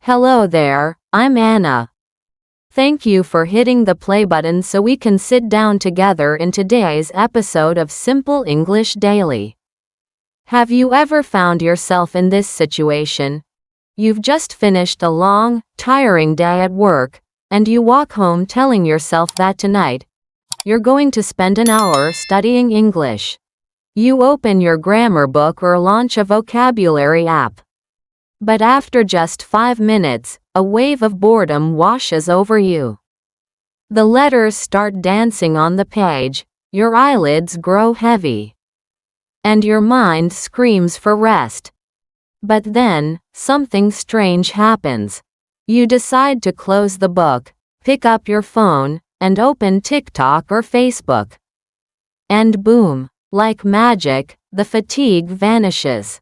Hello there, I'm Anna. Thank you for hitting the play button so we can sit down together in today's episode of Simple English Daily. Have you ever found yourself in this situation? You've just finished a long, tiring day at work, and you walk home telling yourself that tonight, you're going to spend an hour studying English. You open your grammar book or launch a vocabulary app. But after just 5 minutes, a wave of boredom washes over you. The letters start dancing on the page, your eyelids grow heavy, and your mind screams for rest. But then, something strange happens. You decide to close the book, pick up your phone, and open TikTok or Facebook. And boom, like magic, the fatigue vanishes.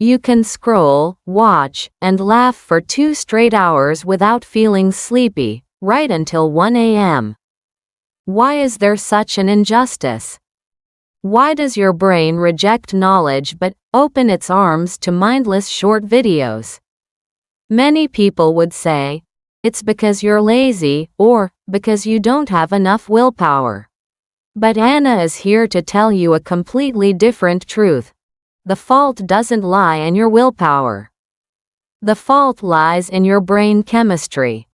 You can scroll, watch, and laugh for 2 straight hours without feeling sleepy, right until 1 a.m. Why is there such an injustice? Why does your brain reject knowledge but open its arms to mindless short videos? Many people would say, it's because you're lazy, or because you don't have enough willpower. But Anna is here to tell you a completely different truth. The fault doesn't lie in your willpower. The fault lies in your brain chemistry.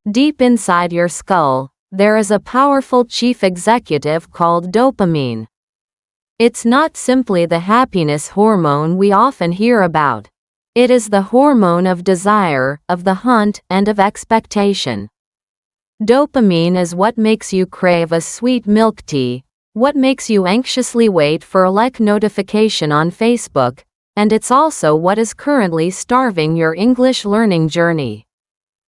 Deep inside your skull, there is a powerful chief executive called dopamine. It's not simply the happiness hormone we often hear about. It is the hormone of desire, of the hunt, and of expectation. Dopamine is what makes you crave a sweet milk tea, what makes you anxiously wait for a like notification on Facebook, and it's also what is currently starving your English learning journey.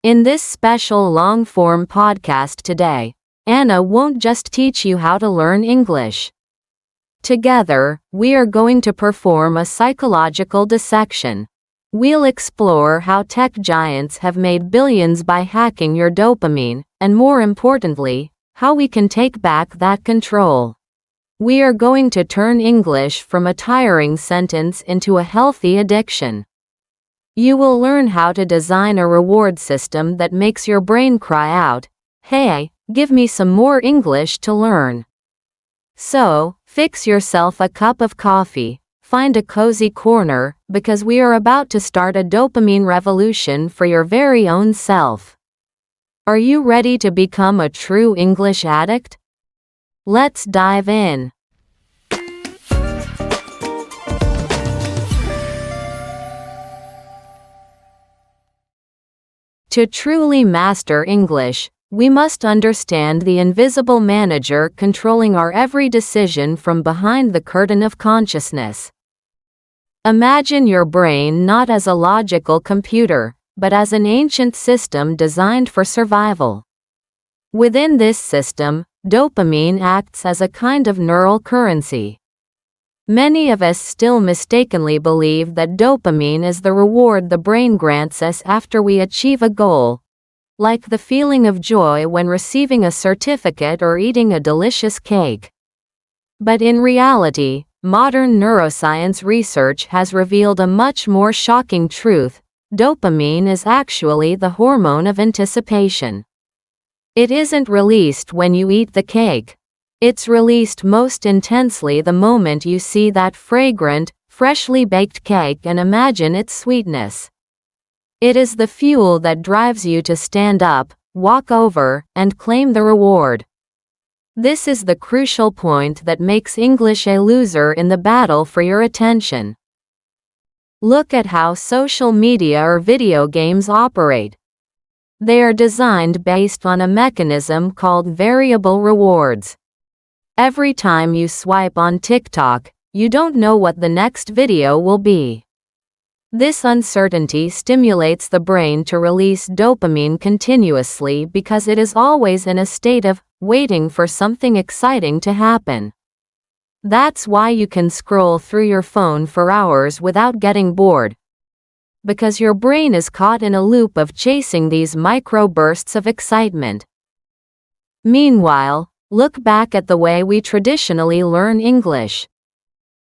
In this special long-form podcast today, Anna won't just teach you how to learn English. Together, we are going to perform a psychological dissection. We'll explore how tech giants have made billions by hacking your dopamine, and more importantly, how we can take back that control. We are going to turn English from a tiring sentence into a healthy addiction. You will learn how to design a reward system that makes your brain cry out, "Hey, give me some more English to learn." So, fix yourself a cup of coffee, find a cozy corner, because we are about to start a dopamine revolution for your very own self. Are you ready to become a true English addict? Let's dive in. To truly master English, we must understand the invisible manager controlling our every decision from behind the curtain of consciousness. Imagine your brain not as a logical computer, but as an ancient system designed for survival. Within this system, dopamine acts as a kind of neural currency. Many of us still mistakenly believe that dopamine is the reward the brain grants us after we achieve a goal, like the feeling of joy when receiving a certificate or eating a delicious cake. But in reality, modern neuroscience research has revealed a much more shocking truth. Dopamine is actually the hormone of anticipation. It isn't released when you eat the cake. It's released most intensely the moment you see that fragrant, freshly baked cake and imagine its sweetness. It is the fuel that drives you to stand up, walk over, and claim the reward. This is the crucial point that makes English a loser in the battle for your attention. Look at how social media or video games operate. They are designed based on a mechanism called variable rewards. Every time you swipe on TikTok, you don't know what the next video will be. This uncertainty stimulates the brain to release dopamine continuously because it is always in a state of waiting for something exciting to happen. That's why you can scroll through your phone for hours without getting bored. Because your brain is caught in a loop of chasing these micro-bursts of excitement. Meanwhile, look back at the way we traditionally learn English.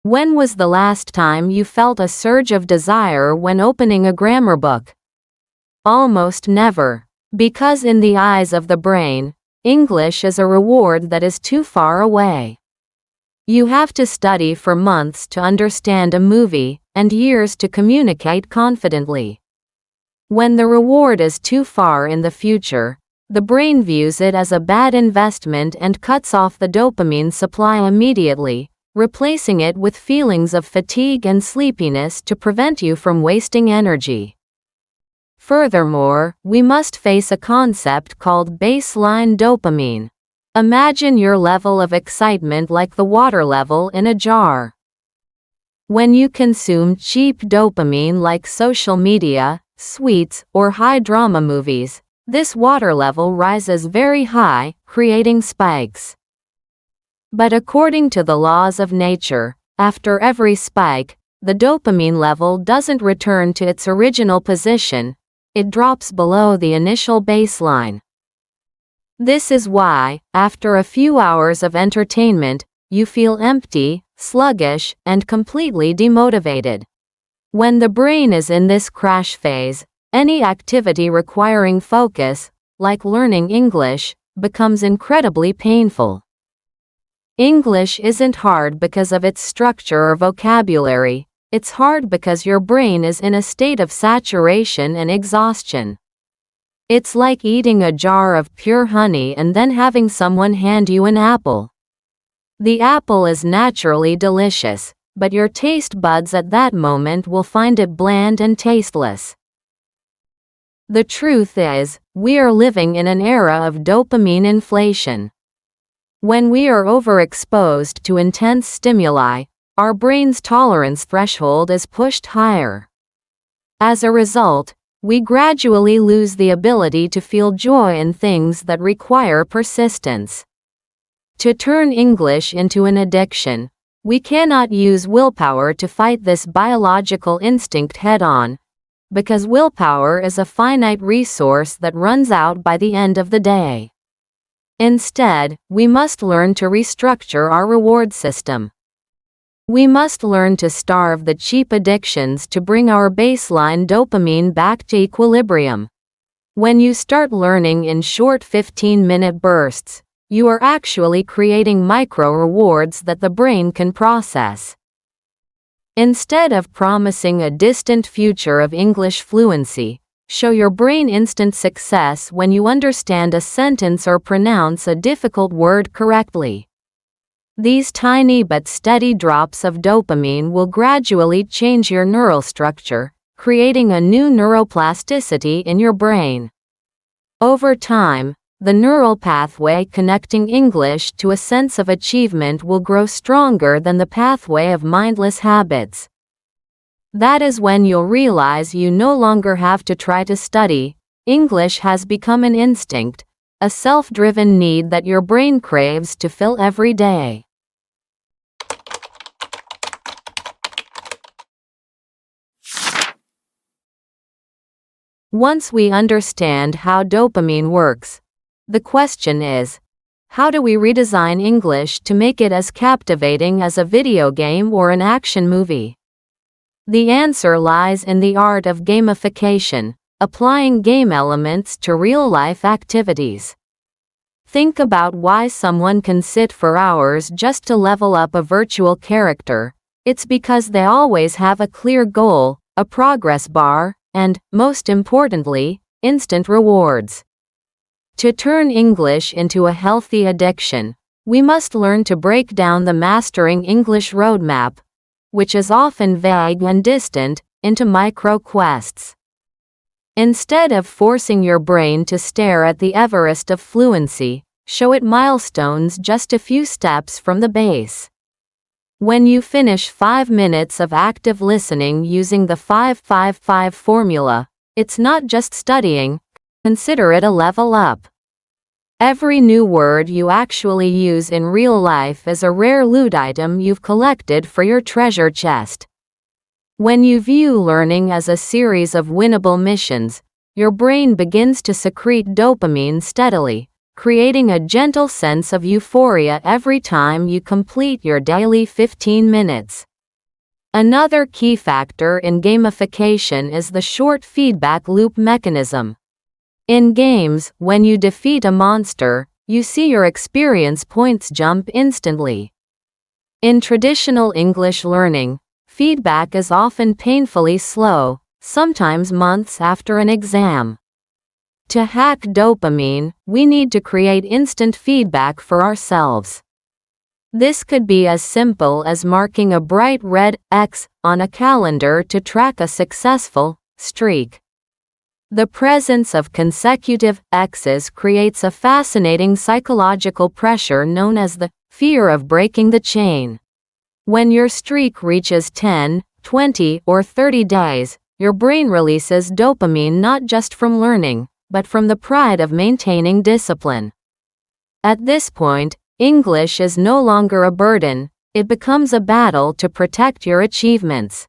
When was the last time you felt a surge of desire when opening a grammar book? Almost never. Because in the eyes of the brain, English is a reward that is too far away. You have to study for months to understand a movie, and years to communicate confidently. When the reward is too far in the future, the brain views it as a bad investment and cuts off the dopamine supply immediately, replacing it with feelings of fatigue and sleepiness to prevent you from wasting energy. Furthermore, we must face a concept called baseline dopamine. Imagine your level of excitement like the water level in a jar. When you consume cheap dopamine like social media, sweets, or high-drama movies, this water level rises very high, creating spikes. But according to the laws of nature, after every spike, the dopamine level doesn't return to its original position, it drops below the initial baseline. This is why, after a few hours of entertainment, you feel empty, sluggish, and completely demotivated. When the brain is in this crash phase, any activity requiring focus, like learning English, becomes incredibly painful. English isn't hard because of its structure or vocabulary, it's hard because your brain is in a state of saturation and exhaustion. It's like eating a jar of pure honey and then having someone hand you an apple. The apple is naturally delicious, but your taste buds at that moment will find it bland and tasteless. The truth is, we are living in an era of dopamine inflation. When we are overexposed to intense stimuli, our brain's tolerance threshold is pushed higher. As a result, we gradually lose the ability to feel joy in things that require persistence. To turn English into an addiction, we cannot use willpower to fight this biological instinct head-on, because willpower is a finite resource that runs out by the end of the day. Instead, we must learn to restructure our reward system. We must learn to starve the cheap addictions to bring our baseline dopamine back to equilibrium. When you start learning in short 15-minute bursts, you are actually creating micro-rewards that the brain can process. Instead of promising a distant future of English fluency, show your brain instant success when you understand a sentence or pronounce a difficult word correctly. These tiny but steady drops of dopamine will gradually change your neural structure, creating a new neuroplasticity in your brain. Over time, the neural pathway connecting English to a sense of achievement will grow stronger than the pathway of mindless habits. That is when you'll realize you no longer have to try to study. English has become an instinct, a self-driven need that your brain craves to fill every day. Once we understand how dopamine works, the question is, how do we redesign English to make it as captivating as a video game or an action movie? The answer lies in the art of gamification, applying game elements to real-life activities. Think about why someone can sit for hours just to level up a virtual character. It's because they always have a clear goal, a progress bar, and, most importantly, instant rewards. To turn English into a healthy addiction, we must learn to break down the Mastering English roadmap, which is often vague and distant, into micro-quests. Instead of forcing your brain to stare at the Everest of fluency, show it milestones just a few steps from the base. When you finish 5 minutes of active listening using the 5-5-5 formula, it's not just studying, consider it a level up. Every new word you actually use in real life is a rare loot item you've collected for your treasure chest. When you view learning as a series of winnable missions, your brain begins to secrete dopamine steadily, creating a gentle sense of euphoria every time you complete your daily 15 minutes. Another key factor in gamification is the short feedback loop mechanism. In games, when you defeat a monster, you see your experience points jump instantly. In traditional English learning, feedback is often painfully slow, sometimes months after an exam. To hack dopamine, we need to create instant feedback for ourselves. This could be as simple as marking a bright red X on a calendar to track a successful streak. The presence of consecutive X's creates a fascinating psychological pressure known as the fear of breaking the chain. When your streak reaches 10, 20, or 30 days, your brain releases dopamine not just from learning, but from the pride of maintaining discipline. At this point, English is no longer a burden, it becomes a battle to protect your achievements.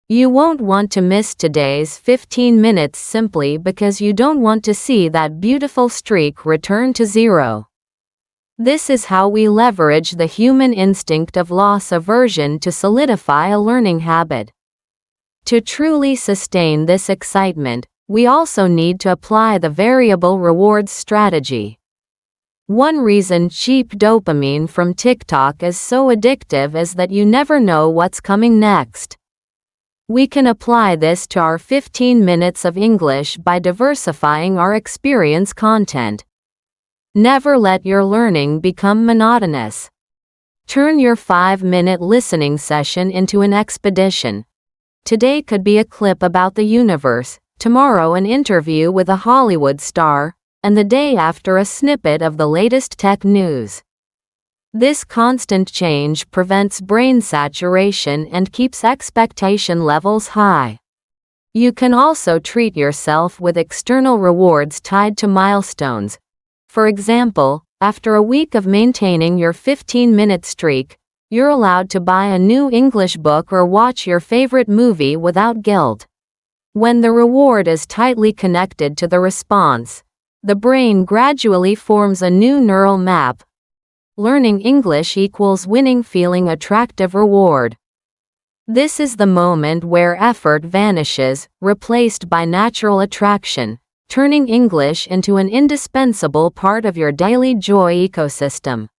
You won't want to miss today's 15 minutes simply because you don't want to see that beautiful streak return to zero. This is how we leverage the human instinct of loss aversion to solidify a learning habit. To truly sustain this excitement, we also need to apply the variable rewards strategy. One reason cheap dopamine from TikTok is so addictive is that you never know what's coming next. We can apply this to our 15 minutes of English by diversifying our experience content. Never let your learning become monotonous. Turn your 5-minute listening session into an expedition. Today could be a clip about the universe, tomorrow an interview with a Hollywood star, and the day after a snippet of the latest tech news. This constant change prevents brain saturation and keeps expectation levels high. You can also treat yourself with external rewards tied to milestones. For example, after a week of maintaining your 15-minute streak, you're allowed to buy a new English book or watch your favorite movie without guilt. When the reward is tightly connected to the response, the brain gradually forms a new neural map. Learning English equals winning, feeling attractive reward. This is the moment where effort vanishes, replaced by natural attraction, turning English into an indispensable part of your daily joy ecosystem.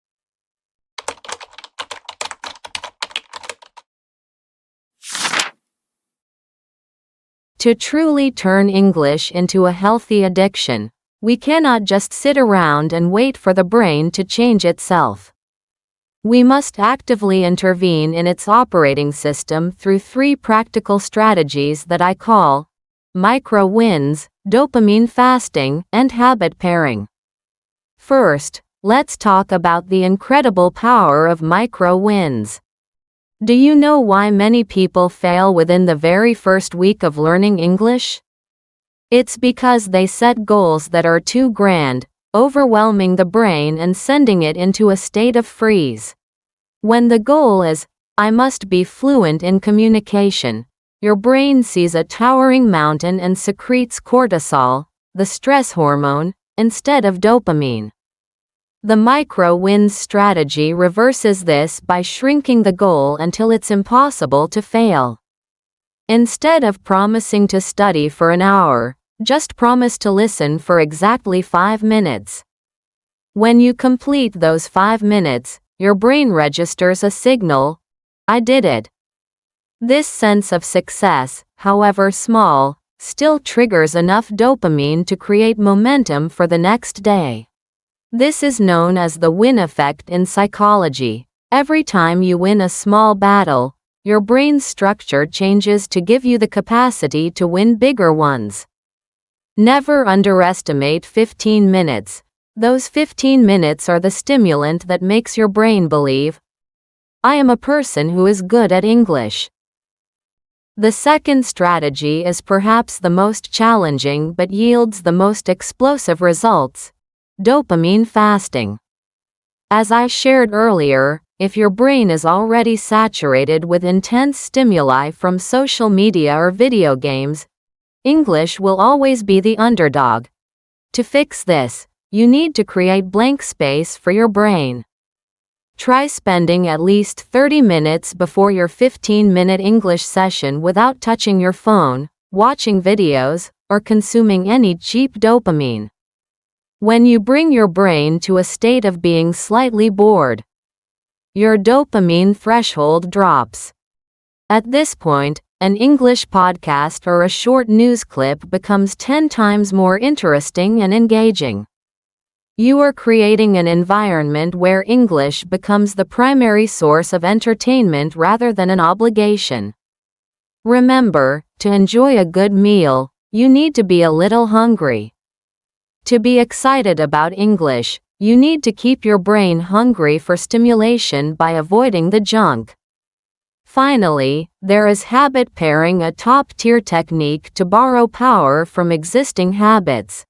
To truly turn English into a healthy addiction, we cannot just sit around and wait for the brain to change itself. We must actively intervene in its operating system through 3 practical strategies that I call micro wins, dopamine fasting, and habit pairing. First, let's talk about the incredible power of micro wins. Do you know why many people fail within the very first week of learning English? It's because they set goals that are too grand, overwhelming the brain and sending it into a state of freeze. When the goal is, I must be fluent in communication, your brain sees a towering mountain and secretes cortisol, the stress hormone, instead of dopamine. The micro-wins strategy reverses this by shrinking the goal until it's impossible to fail. Instead of promising to study for an hour, just promise to listen for exactly 5 minutes. When you complete those 5 minutes, your brain registers a signal, I did it. This sense of success, however small, still triggers enough dopamine to create momentum for the next day. This is known as the win effect in psychology. Every time you win a small battle, your brain's structure changes to give you the capacity to win bigger ones. Never underestimate 15 minutes. Those 15 minutes are the stimulant that makes your brain believe, I am a person who is good at English. The second strategy is perhaps the most challenging but yields the most explosive results: dopamine fasting. As I shared earlier, if your brain is already saturated with intense stimuli from social media or video games, English will always be the underdog. To fix this, you need to create blank space for your brain. Try spending at least 30 minutes before your 15-minute English session without touching your phone, watching videos, or consuming any cheap dopamine. When you bring your brain to a state of being slightly bored, your dopamine threshold drops. At this point, an English podcast or a short news clip becomes 10 times more interesting and engaging. You are creating an environment where English becomes the primary source of entertainment rather than an obligation. Remember, to enjoy a good meal, you need to be a little hungry. To be excited about English, you need to keep your brain hungry for stimulation by avoiding the junk. Finally, there is habit pairing, a top-tier technique to borrow power from existing habits.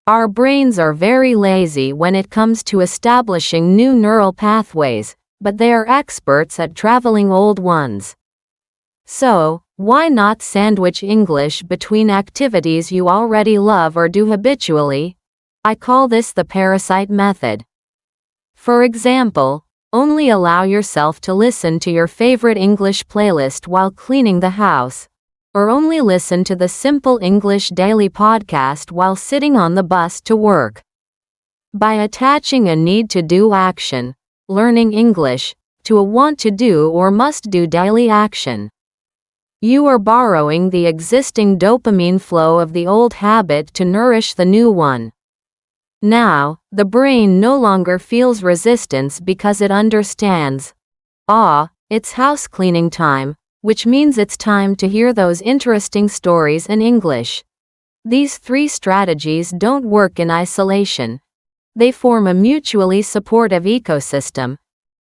Our brains are very lazy when it comes to establishing new neural pathways, but they are experts at traveling old ones. So, why not sandwich English between activities you already love or do habitually? I call this the parasite method. For example, only allow yourself to listen to your favorite English playlist while cleaning the house, or only listen to the Simple English Daily podcast while sitting on the bus to work. By attaching a need-to-do action, learning English, to a want-to-do or must-do daily action, you are borrowing the existing dopamine flow of the old habit to nourish the new one. Now, the brain no longer feels resistance because it understands, it's house cleaning time, which means it's time to hear those interesting stories in English. These 3 strategies don't work in isolation. They form a mutually supportive ecosystem,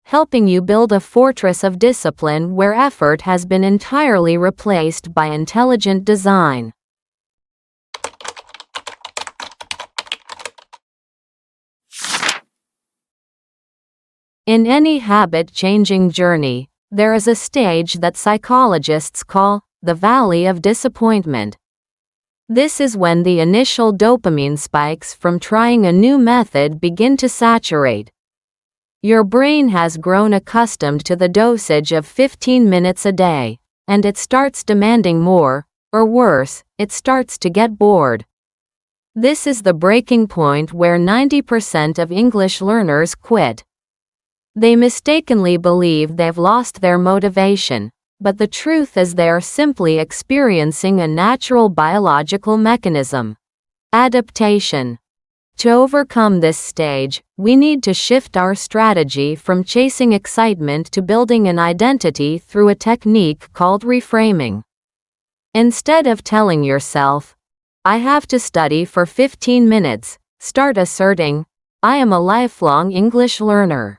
helping you build a fortress of discipline where effort has been entirely replaced by intelligent design. In any habit-changing journey, there is a stage that psychologists call the Valley of Disappointment. This is when the initial dopamine spikes from trying a new method begin to saturate. Your brain has grown accustomed to the dosage of 15 minutes a day, and it starts demanding more, or worse, it starts to get bored. This is the breaking point where 90% of English learners quit. They mistakenly believe they've lost their motivation, but the truth is they are simply experiencing a natural biological mechanism: adaptation. To overcome this stage, we need to shift our strategy from chasing excitement to building an identity through a technique called reframing. Instead of telling yourself, "I have to study for 15 minutes, start asserting, "I am a lifelong English learner."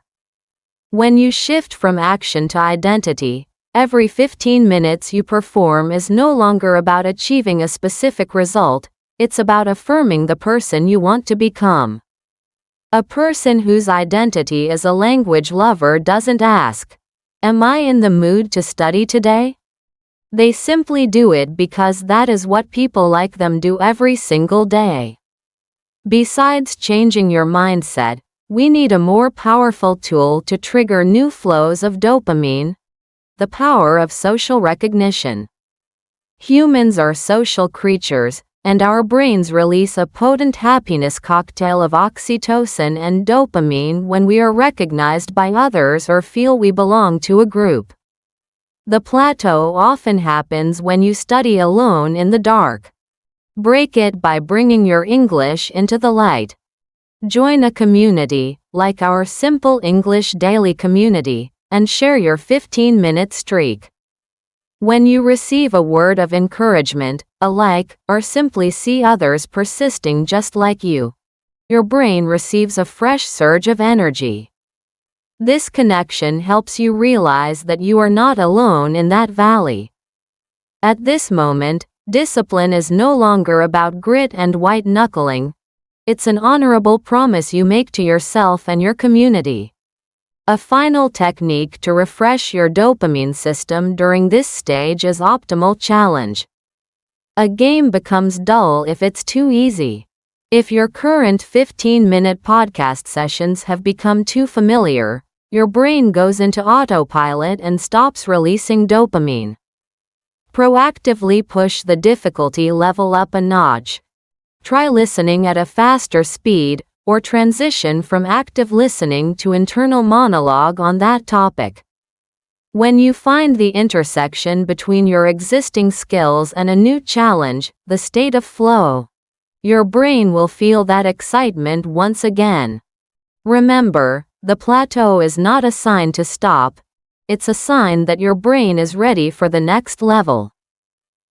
When you shift from action to identity, every 15 minutes you perform is no longer about achieving a specific result, it's about affirming the person you want to become. A person whose identity is a language lover doesn't ask, "Am I in the mood to study today?" They simply do it because that is what people like them do every single day. Besides changing your mindset, we need a more powerful tool to trigger new flows of dopamine: the power of social recognition. Humans are social creatures, and our brains release a potent happiness cocktail of oxytocin and dopamine when we are recognized by others or feel we belong to a group. The plateau often happens when you study alone in the dark. Break it by bringing your English into the light. Join a community, like our Simple English Daily community, and share your 15-minute streak. When you receive a word of encouragement, a like, or simply see others persisting just like you, your brain receives a fresh surge of energy. This connection helps you realize that you are not alone in that valley. At this moment, discipline is no longer about grit and white-knuckling. It's an honorable promise you make to yourself and your community. A final technique to refresh your dopamine system during this stage is optimal challenge. A game becomes dull if it's too easy. If your current 15-minute podcast sessions have become too familiar, your brain goes into autopilot and stops releasing dopamine. Proactively push the difficulty level up a notch. Try listening at a faster speed, or transition from active listening to internal monologue on that topic. When you find the intersection between your existing skills and a new challenge, the state of flow, your brain will feel that excitement once again. Remember, the plateau is not a sign to stop, it's a sign that your brain is ready for the next level.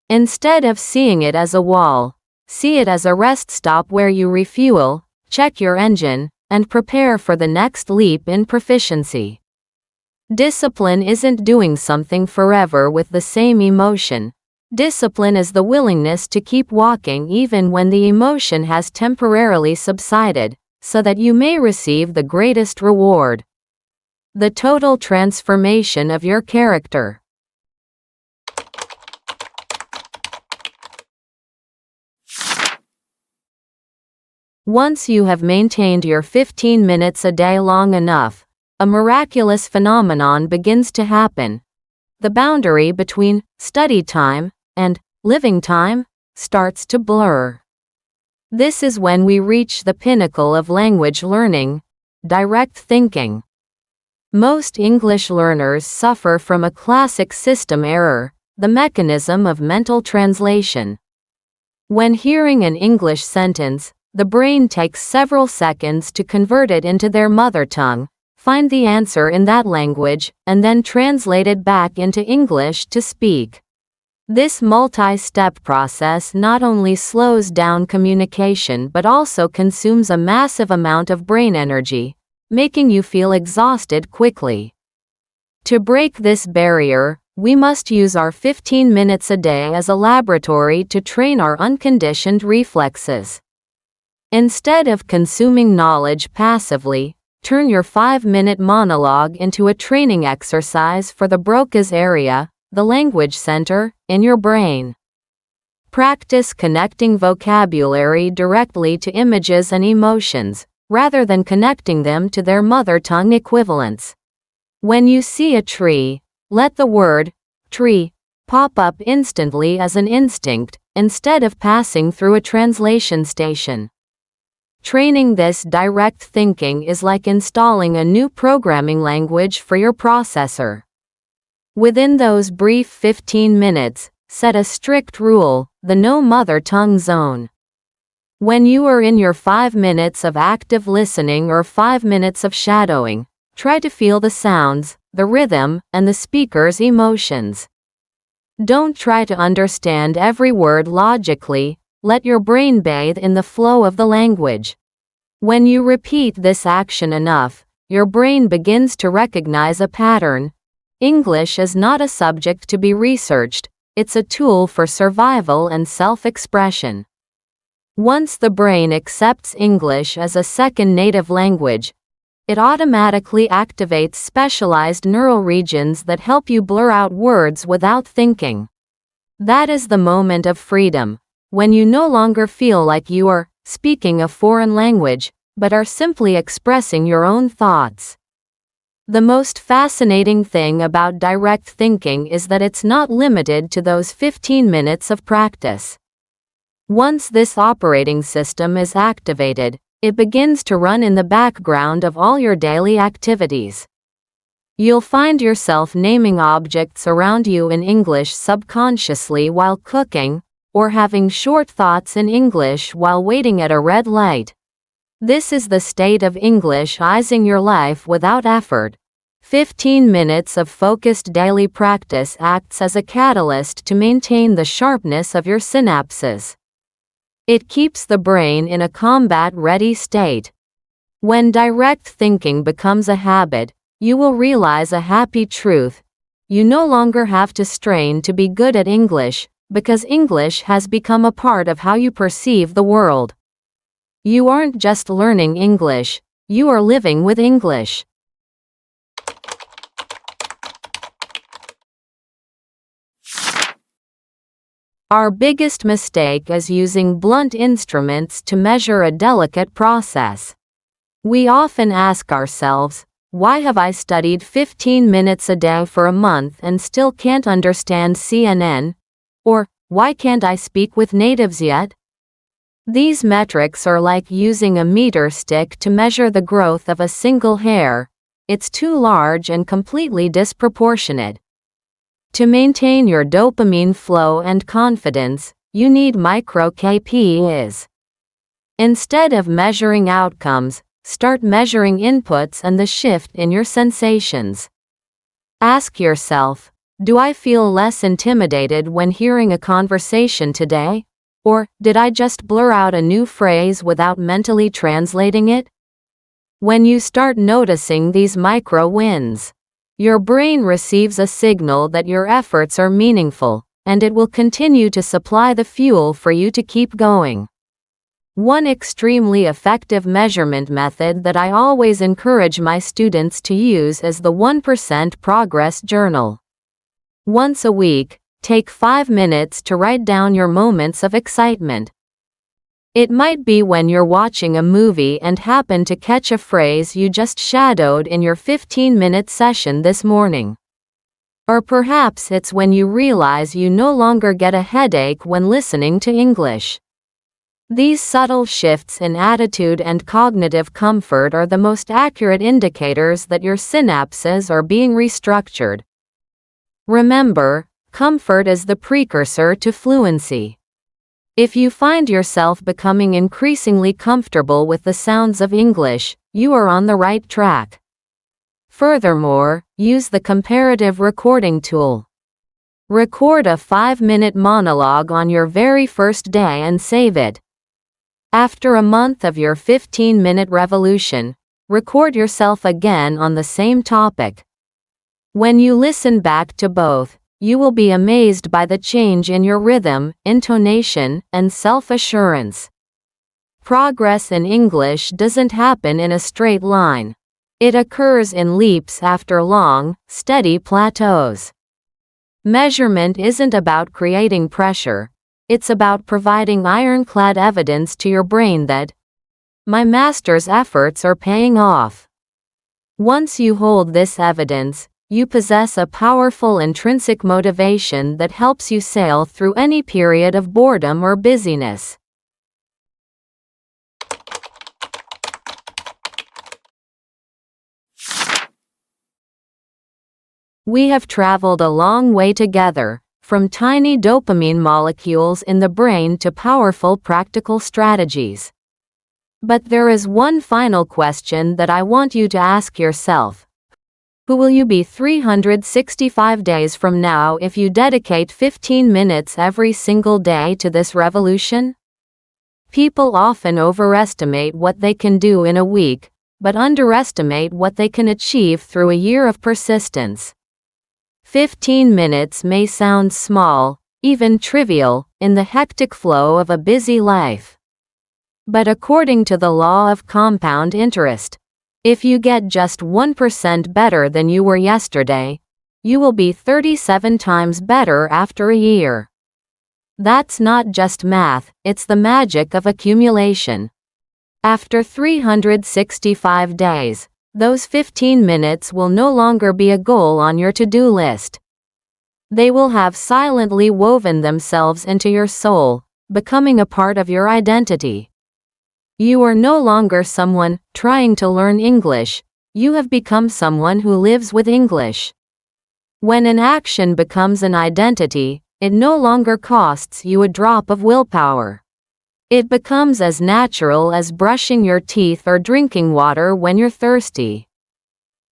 Instead of seeing it as a wall, see it as a rest stop where you refuel, check your engine, and prepare for the next leap in proficiency. Discipline isn't doing something forever with the same emotion. Discipline is the willingness to keep walking even when the emotion has temporarily subsided, so that you may receive the greatest reward: the total transformation of your character. Once you have maintained your 15 minutes a day long enough, a miraculous phenomenon begins to happen. The boundary between study time and living time starts to blur. This is when we reach the pinnacle of language learning: direct thinking. Most English learners suffer from a classic system error, the mechanism of mental translation. When hearing an English sentence, the brain takes several seconds to convert it into their mother tongue, find the answer in that language, and then translate it back into English to speak. This multi-step process not only slows down communication but also consumes a massive amount of brain energy, making you feel exhausted quickly. To break this barrier, we must use our 15 minutes a day as a laboratory to train our unconditioned reflexes. Instead of consuming knowledge passively, turn your 5-minute monologue into a training exercise for the Broca's area, the language center, in your brain. Practice connecting vocabulary directly to images and emotions, rather than connecting them to their mother tongue equivalents. When you see a tree, let the word tree pop up instantly as an instinct, instead of passing through a translation station. Training this direct thinking is like installing a new programming language for your processor. Within those brief 15 minutes, set a strict rule: the no mother tongue zone. When you are in your 5 minutes of active listening or 5 minutes of shadowing, try to feel the sounds, the rhythm, and the speaker's emotions. Don't try to understand every word logically. Let your brain bathe in the flow of the language. When you repeat this action enough, your brain begins to recognize a pattern. English is not a subject to be researched, it's a tool for survival and self-expression. Once the brain accepts English as a second native language, it automatically activates specialized neural regions that help you blur out words without thinking. That is the moment of freedom, when you no longer feel like you are speaking a foreign language, but are simply expressing your own thoughts. The most fascinating thing about direct thinking is that it's not limited to those 15 minutes of practice. Once this operating system is activated, it begins to run in the background of all your daily activities. You'll find yourself naming objects around you in English subconsciously while cooking, or having short thoughts in English while waiting at a red light. This is the state of Englishizing your life without effort. 15 minutes of focused daily practice acts as a catalyst to maintain the sharpness of your synapses. It keeps the brain in a combat-ready state. When direct thinking becomes a habit, you will realize a happy truth: you no longer have to strain to be good at English, because English has become a part of how you perceive the world. You aren't just learning English, you are living with English. Our biggest mistake is using blunt instruments to measure a delicate process. We often ask ourselves, why have I studied 15 minutes a day for a month and still can't understand CNN? Or, why can't I speak with natives yet? These metrics are like using a meter stick to measure the growth of a single hair. It's too large and completely disproportionate. To maintain your dopamine flow and confidence, you need micro KPIs. Instead of measuring outcomes, start measuring inputs and the shift in your sensations. Ask yourself, do I feel less intimidated when hearing a conversation today? Or, did I just blur out a new phrase without mentally translating it? When you start noticing these micro wins, your brain receives a signal that your efforts are meaningful, and it will continue to supply the fuel for you to keep going. One extremely effective measurement method that I always encourage my students to use is the 1% Progress Journal. Once a week, take 5 minutes to write down your moments of excitement. It might be when you're watching a movie and happen to catch a phrase you just shadowed in your 15-minute session this morning. Or perhaps it's when you realize you no longer get a headache when listening to English. These subtle shifts in attitude and cognitive comfort are the most accurate indicators that your synapses are being restructured. Remember, comfort is the precursor to fluency. If you find yourself becoming increasingly comfortable with the sounds of English, you are on the right track. Furthermore, use the comparative recording tool. Record a 5-minute monologue on your very first day and save it. After a month of your 15-minute revolution, record yourself again on the same topic. When you listen back to both, you will be amazed by the change in your rhythm, intonation, and self-assurance. Progress in English doesn't happen in a straight line. It occurs in leaps after long, steady plateaus. Measurement isn't about creating pressure. It's about providing ironclad evidence to your brain that my master's efforts are paying off. Once you hold this evidence, you possess a powerful intrinsic motivation that helps you sail through any period of boredom or busyness. We have traveled a long way together, from tiny dopamine molecules in the brain to powerful practical strategies. But there is one final question that I want you to ask yourself. Who will you be 365 days from now if you dedicate 15 minutes every single day to this revolution? People often overestimate what they can do in a week, but underestimate what they can achieve through a year of persistence. 15 minutes may sound small, even trivial, in the hectic flow of a busy life. But according to the law of compound interest, if you get just 1% better than you were yesterday, you will be 37 times better after a year. That's not just math, it's the magic of accumulation. After 365 days, those 15 minutes will no longer be a goal on your to-do list. They will have silently woven themselves into your soul, becoming a part of your identity. You are no longer someone trying to learn English, you have become someone who lives with English. When an action becomes an identity, it no longer costs you a drop of willpower. It becomes as natural as brushing your teeth or drinking water when you're thirsty.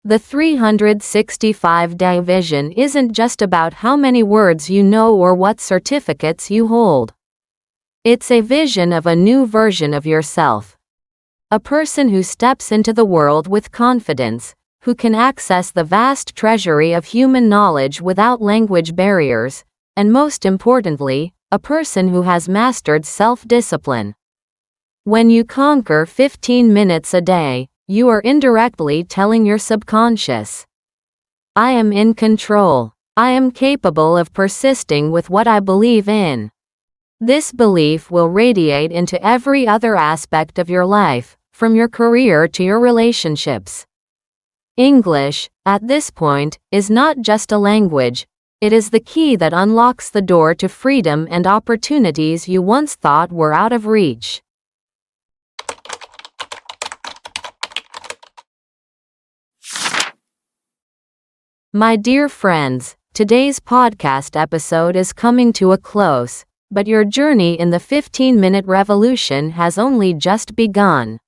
The 365-day vision isn't just about how many words you know or what certificates you hold. It's a vision of a new version of yourself. A person who steps into the world with confidence, who can access the vast treasury of human knowledge without language barriers, and most importantly, a person who has mastered self-discipline. When you conquer 15 minutes a day, you are indirectly telling your subconscious, I am in control. I am capable of persisting with what I believe in. This belief will radiate into every other aspect of your life, from your career to your relationships. English, at this point, is not just a language. It is the key that unlocks the door to freedom and opportunities you once thought were out of reach. My dear friends, today's podcast episode is coming to a close, but your journey in the 15-minute revolution has only just begun.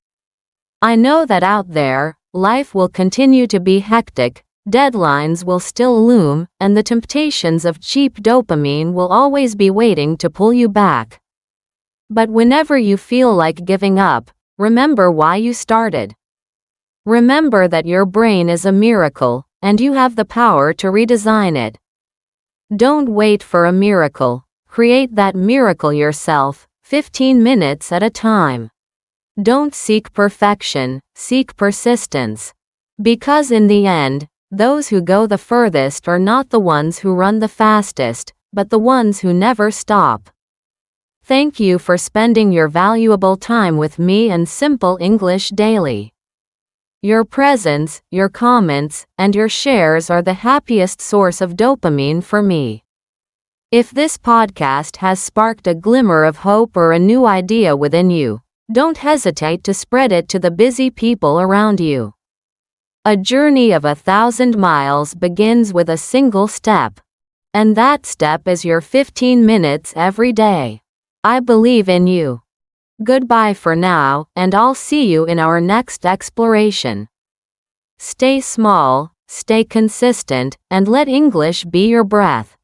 I know that out there, life will continue to be hectic, deadlines will still loom, and the temptations of cheap dopamine will always be waiting to pull you back. But whenever you feel like giving up, remember why you started. Remember that your brain is a miracle, and you have the power to redesign it. Don't wait for a miracle. Create that miracle yourself, 15 minutes at a time. Don't seek perfection, seek persistence. Because in the end, those who go the furthest are not the ones who run the fastest, but the ones who never stop. Thank you for spending your valuable time with me and Simple English Daily. Your presence, your comments, and your shares are the happiest source of dopamine for me. If this podcast has sparked a glimmer of hope or a new idea within you, don't hesitate to spread it to the busy people around you. A journey of 1,000 miles begins with a single step. And that step is your 15 minutes every day. I believe in you. Goodbye for now, and I'll see you in our next exploration. Stay small, stay consistent, and let English be your breath.